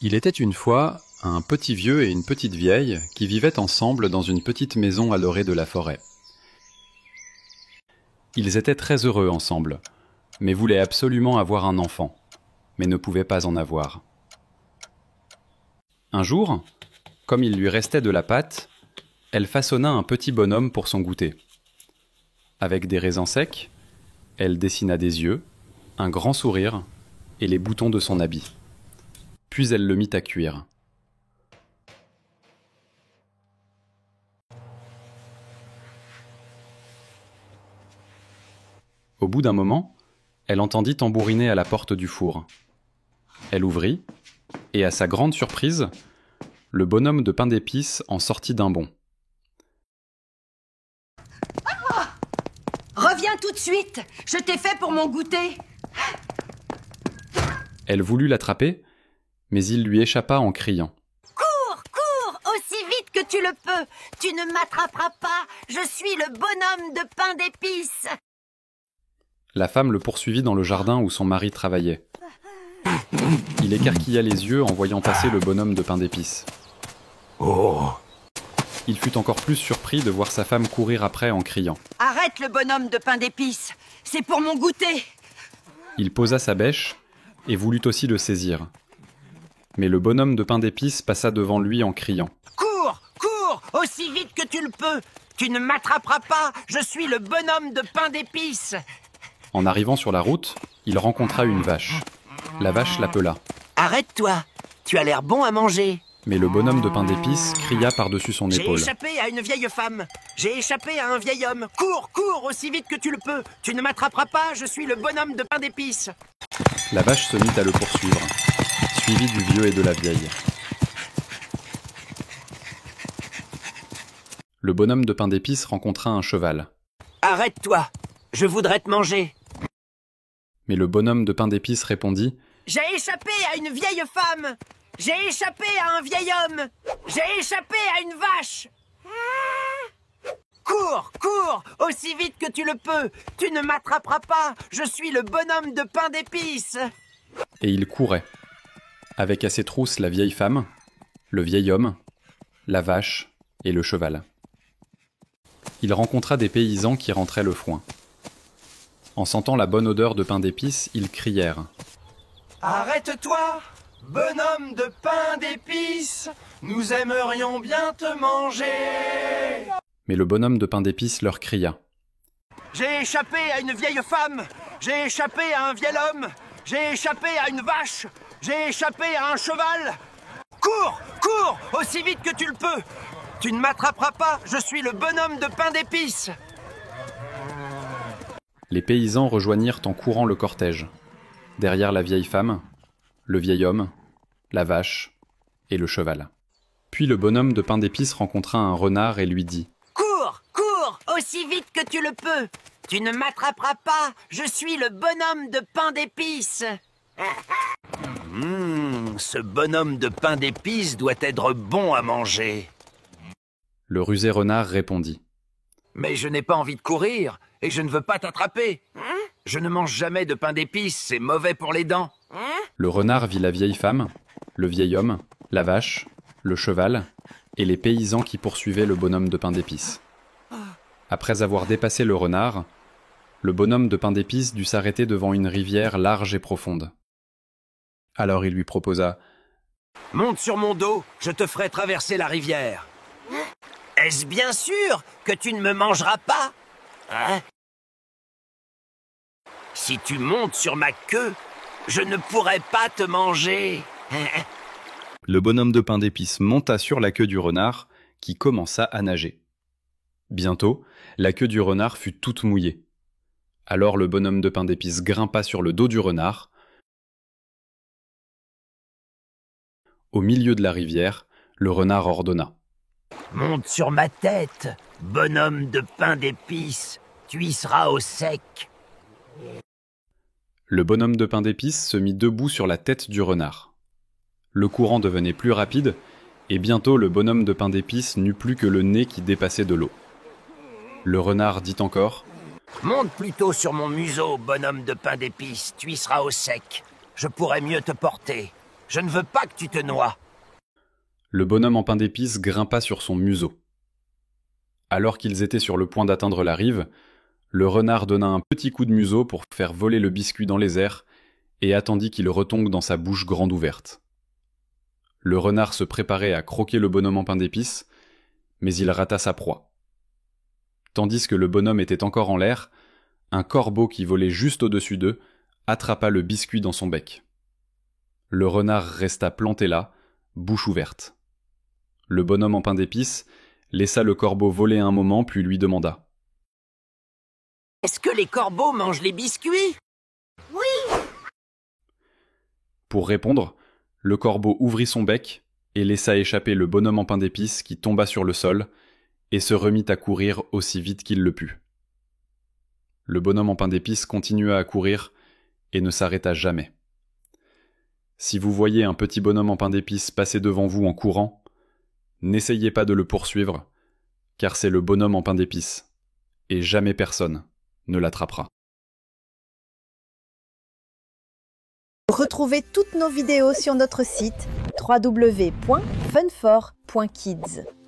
Il était une fois un petit vieux et une petite vieille qui vivaient ensemble dans une petite maison à l'orée de la forêt. Ils étaient très heureux ensemble, mais voulaient absolument avoir un enfant, mais ne pouvaient pas en avoir. Un jour, comme il lui restait de la pâte, elle façonna un petit bonhomme pour son goûter. Avec des raisins secs, elle dessina des yeux, un grand sourire et les boutons de son habit. Puis elle le mit à cuire. Au bout d'un moment, elle entendit tambouriner à la porte du four. Elle ouvrit, et à sa grande surprise, le bonhomme de pain d'épices en sortit d'un bond. Reviens tout de suite! Je t'ai fait pour mon goûter! Elle voulut l'attraper, mais il lui échappa en criant. Cours, cours, aussi vite que tu le peux! Tu ne m'attraperas pas! Je suis le bonhomme de pain d'épices! La femme le poursuivit dans le jardin où son mari travaillait. Il écarquilla les yeux en voyant passer le bonhomme de pain d'épices. Oh! Il fut encore plus surpris de voir sa femme courir après en criant. Arrête le bonhomme de pain d'épices! C'est pour mon goûter! Il posa sa bêche et voulut aussi le saisir. Mais le bonhomme de pain d'épices passa devant lui en criant. Cours, cours, aussi vite que tu le peux! Tu ne m'attraperas pas! Je suis le bonhomme de pain d'épices! En arrivant sur la route, il rencontra une vache. La vache l'appela. Arrête-toi! Tu as l'air bon à manger! Mais le bonhomme de pain d'épices cria par-dessus son épaule. J'ai échappé à une vieille femme. J'ai échappé à un vieil homme. Cours, cours, aussi vite que tu le peux. Tu ne m'attraperas pas, je suis le bonhomme de pain d'épices. La vache se mit à le poursuivre, suivi du vieux et de la vieille. Le bonhomme de pain d'épices rencontra un cheval. Arrête-toi, je voudrais te manger. Mais le bonhomme de pain d'épices répondit. J'ai échappé à une vieille femme. J'ai échappé à un vieil homme. J'ai échappé à une vache. Cours, cours, aussi vite que tu le peux. Tu ne m'attraperas pas. Je suis le bonhomme de pain d'épices. Et il courait, avec à ses trousses la vieille femme, le vieil homme, la vache et le cheval. Il rencontra des paysans qui rentraient le foin. En sentant la bonne odeur de pain d'épices, ils crièrent. Arrête-toi, bonhomme de pain d'épices, nous aimerions bien te manger. Mais le bonhomme de pain d'épices leur cria. J'ai échappé à une vieille femme. J'ai échappé à un vieil homme. J'ai échappé à une vache. J'ai échappé à un cheval. Cours, cours, aussi vite que tu le peux. Tu ne m'attraperas pas, je suis le bonhomme de pain d'épices. Les paysans rejoignirent en courant le cortège. Derrière la vieille femme, le vieil homme, la vache et le cheval. Puis le bonhomme de pain d'épices rencontra un renard et lui dit. Cours, cours, aussi vite que tu le peux. Tu ne m'attraperas pas, je suis le bonhomme de pain d'épices. Ce bonhomme de pain d'épices doit être bon à manger. Le rusé renard répondit. Mais je n'ai pas envie de courir et je ne veux pas t'attraper. Je ne mange jamais de pain d'épices, c'est mauvais pour les dents. Le renard vit la vieille femme, le vieil homme, la vache, le cheval et les paysans qui poursuivaient le bonhomme de pain d'épices. Après avoir dépassé le renard, le bonhomme de pain d'épices dut s'arrêter devant une rivière large et profonde. Alors il lui proposa « Monte sur mon dos, je te ferai traverser la rivière. » Est-ce bien sûr que tu ne me mangeras pas? Si tu montes sur ma queue, je ne pourrai pas te manger. Le bonhomme de pain d'épices monta sur la queue du renard, qui commença à nager. Bientôt, la queue du renard fut toute mouillée. Alors le bonhomme de pain d'épices grimpa sur le dos du renard. Au milieu de la rivière, le renard ordonna. Monte sur ma tête, bonhomme de pain d'épices, tu y seras au sec. Le bonhomme de pain d'épices se mit debout sur la tête du renard. Le courant devenait plus rapide, et bientôt le bonhomme de pain d'épices n'eut plus que le nez qui dépassait de l'eau. Le renard dit encore « Monte plutôt sur mon museau, bonhomme de pain d'épices, tu y seras au sec. Je pourrai mieux te porter. Je ne veux pas que tu te noies. Le bonhomme en pain d'épices grimpa sur son museau. Alors qu'ils étaient sur le point d'atteindre la rive, le renard donna un petit coup de museau pour faire voler le biscuit dans les airs et attendit qu'il retombe dans sa bouche grande ouverte. Le renard se préparait à croquer le bonhomme en pain d'épices, mais il rata sa proie. Tandis que le bonhomme était encore en l'air, un corbeau qui volait juste au-dessus d'eux attrapa le biscuit dans son bec. Le renard resta planté là, bouche ouverte. Le bonhomme en pain d'épices laissa le corbeau voler un moment puis lui demanda : « Est-ce que les corbeaux mangent les biscuits ?» Pour répondre, le corbeau ouvrit son bec et laissa échapper le bonhomme en pain d'épices qui tomba sur le sol et se remit à courir aussi vite qu'il le put. Le bonhomme en pain d'épices continua à courir et ne s'arrêta jamais. Si vous voyez un petit bonhomme en pain d'épices passer devant vous en courant, n'essayez pas de le poursuivre, car c'est le bonhomme en pain d'épices, et jamais personne ne l'attrapera. Retrouvez toutes nos vidéos sur notre site www.funfor.kids.